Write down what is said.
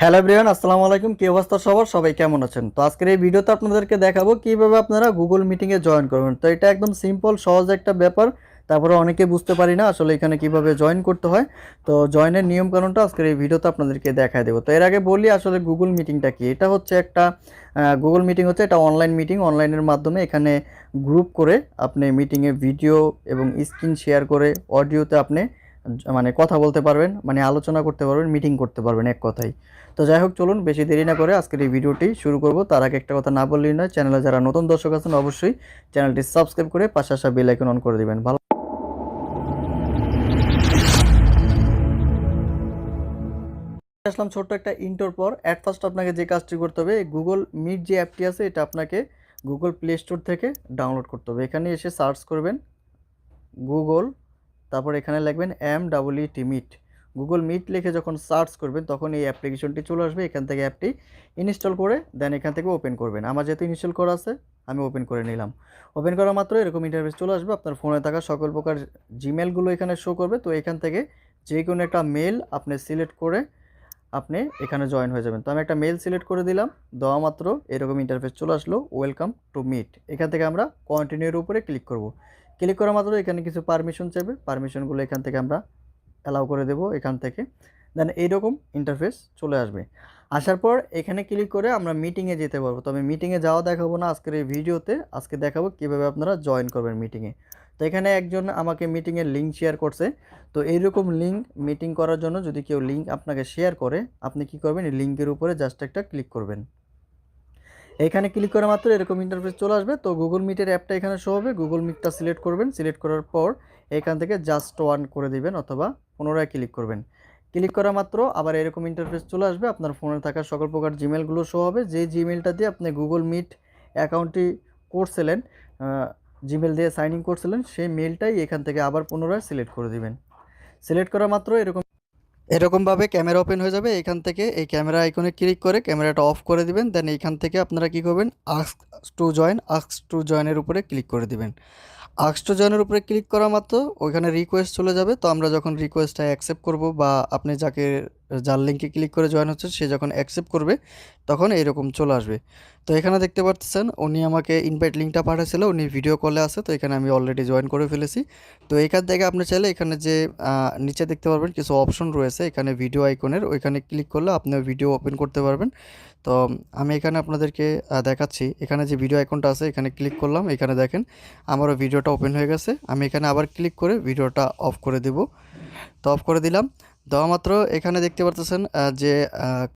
Hello everyone, আসসালামু আলাইকুম। কি অবস্থা সবার? সবাই কেমন আছেন? তো আজকের এই ভিডিওতে আপনাদেরকে দেখাবো কিভাবে আপনারা গুগল মিটিং এ জয়েন করবেন। তো এটা একদম সিম্পল সহজ একটা ব্যাপার। তারপরে অনেকে বুঝতে পারি না আসলে এখানে কিভাবে জয়েন করতে হয়। তো জয়েনের নিয়ম কানুনটা আজকের এই ভিডিওতে আপনাদেরকে দেখায় দেব। তো এর আগে বলি আসলে গুগল মিটিংটা কি? এটা হচ্ছে একটা গুগল মিটিং হচ্ছে এটা অনলাইন মিটিং। অনলাইনের মাধ্যমে এখানে গ্রুপ করে আপনি মিটিংয়ে ভিডিও এবং স্ক্রিন শেয়ার করে অডিওতে আপনি মানে কথা বলতে পারবেন, মানে আলোচনা করতে পারবেন, মিটিং করতে পারবেন এক কথায়। তো যাই হোক, চলুন বেশি দেরি না করে আজকের এই ভিডিওটি শুরু করব। তার আগে একটা কথা না বললেই নয়, চ্যানেলে যারা নতুন দর্শক আছেন অবশ্যই চ্যানেলটি সাবস্ক্রাইব করে পাশে আসা বেল আইকন অন করে দিবেন। ভালো আসলাম ছোট্ট একটা ইন্টোর পর। অ্যাট ফার্স্ট আপনাকে যে কাজটি করতে হবে, গুগল মিট যে অ্যাপটি আছে এটা আপনাকে গুগল প্লে স্টোর থেকে ডাউনলোড করতে হবে। এখানে এসে সার্চ করবেন গুগল, তারপর এখানে লিখবেন MWT মিট। গুগল মিট লিখে যখন সার্চ করবেন তখন এই অ্যাপ্লিকেশনটি চলে আসবে। এখান থেকে অ্যাপটি ইনস্টল করে দেন এখান থেকে ওপেন করবেন। আমার যেহেতু ইনস্টল করা আছে আমি ওপেন করে নিলাম। ওপেন করা মাত্র এরকম ইন্টারফেস চলে আসবে। আপনার ফোনে থাকা সকল প্রকার জিমেলগুলো এখানে শো করবে। তো এখান থেকে যে কোনো একটা মেল আপনি সিলেক্ট করে আপনি এখানে জয়েন হয়ে যাবেন। তো আমি একটা মেল সিলেক্ট করে দিলাম। দেওয়া মাত্র এরকম ইন্টারফেস চলে আসলো, ওয়েলকাম টু মিট। এখান থেকে আমরা কন্টিনিউর উপরে ক্লিক করব। ক্লিক করা মাত্র এখানে কিছু পারমিশন চাইবে, পারমিশনগুলো এখান থেকে আমরা অ্যালাউ করে দেব এখান থেকে। দেন এইরকম ইন্টারফেস চলে আসবে। আসার পর এখানে ক্লিক করে আমরা মিটিংয়ে যেতে পারবো। তবে মিটিংয়ে যাওয়া দেখাবো না আজকের এই ভিডিওতে। আজকে দেখাবো কীভাবে আপনারা জয়েন করবেন মিটিংয়ে। তো এখানে একজন আমাকে মিটিংয়ের লিঙ্ক শেয়ার করছে। তো এইরকম লিঙ্ক মিটিং করার জন্য যদি কেউ লিঙ্ক আপনাকে শেয়ার করে, আপনি কি করবেন, এই লিঙ্কের উপরে জাস্ট একটা ক্লিক করবেন। এখানে ক্লিক করা মাত্র এরকম ইন্টারফেস চলে আসবে। তো গুগল মিটের অ্যাপটা এখানে শো হবে। গুগল মিটটা সিলেক্ট করবেন। সিলেক্ট করার পর এখান থেকে জাস্ট ওয়ান করে দিবেন অথবা পুনরায় ক্লিক করবেন। ক্লিক করা মাত্র আবার এরকম ইন্টারফেস চলে আসবে। আপনার ফোনে থাকা সকল প্রকার জিমেলগুলো শো হবে। যে জিমেলটা দিয়ে আপনি গুগল মিট অ্যাকাউন্টটি করছিলেন, জিমেল দিয়ে সাইন ইন করছিলেন, সেই মেলটাই এখান থেকে আবার পুনরায় সিলেক্ট করে দিবেন। সিলেক্ট করা মাত্র এরকমভাবে ক্যামেরা ওপেন হয়ে যাবে। এখান থেকে এই ক্যামেরা আইকনে ক্লিক করে ক্যামেরাটা অফ করে দিবেন। দেন এইখান থেকে আপনারা কি করবেন, আস্ক টু জয়েনের উপরে ক্লিক করে দিবেন। আস্ক টু জয়েনের উপরে ক্লিক করা মাত্র ওইখানে রিকোয়েস্ট চলে যাবে। তো আমরা যখন রিকোয়েস্টটা অ্যাকসেপ্ট করব বা আপনি যার লিঙ্কে ক্লিক করে জয়েন হচ্ছে সে যখন অ্যাকসেপ্ট করবে তখন এইরকম চলে আসবে। তো এখানে দেখতে পাচ্ছেন উনি আমাকে ইনভাইট লিঙ্কটা পাঠিয়েছিল, উনি ভিডিও কলে আছে। তো এখানে আমি অলরেডি জয়েন করে ফেলেছি। তো এখান থেকে আপনি চাইলে এখানে যে নিচে দেখতে পারবেন কিছু অপশন রয়েছে, এখানে ভিডিও আইকনের ওইখানে ক্লিক করলে আপনি ভিডিও ওপেন করতে পারবেন। তো আমি এখানে আপনাদেরকে দেখাচ্ছি। এখানে যে ভিডিও আইকনটা আছে এখানে ক্লিক করলাম, এখানে দেখেন আমারও ভিডিওটা ওপেন হয়ে গেছে। আমি এখানে আবার ক্লিক করে ভিডিওটা অফ করে দেব। তো অফ করে দিলাম। দেওয়া মাত্র এখানে দেখতে পারতেছেন যে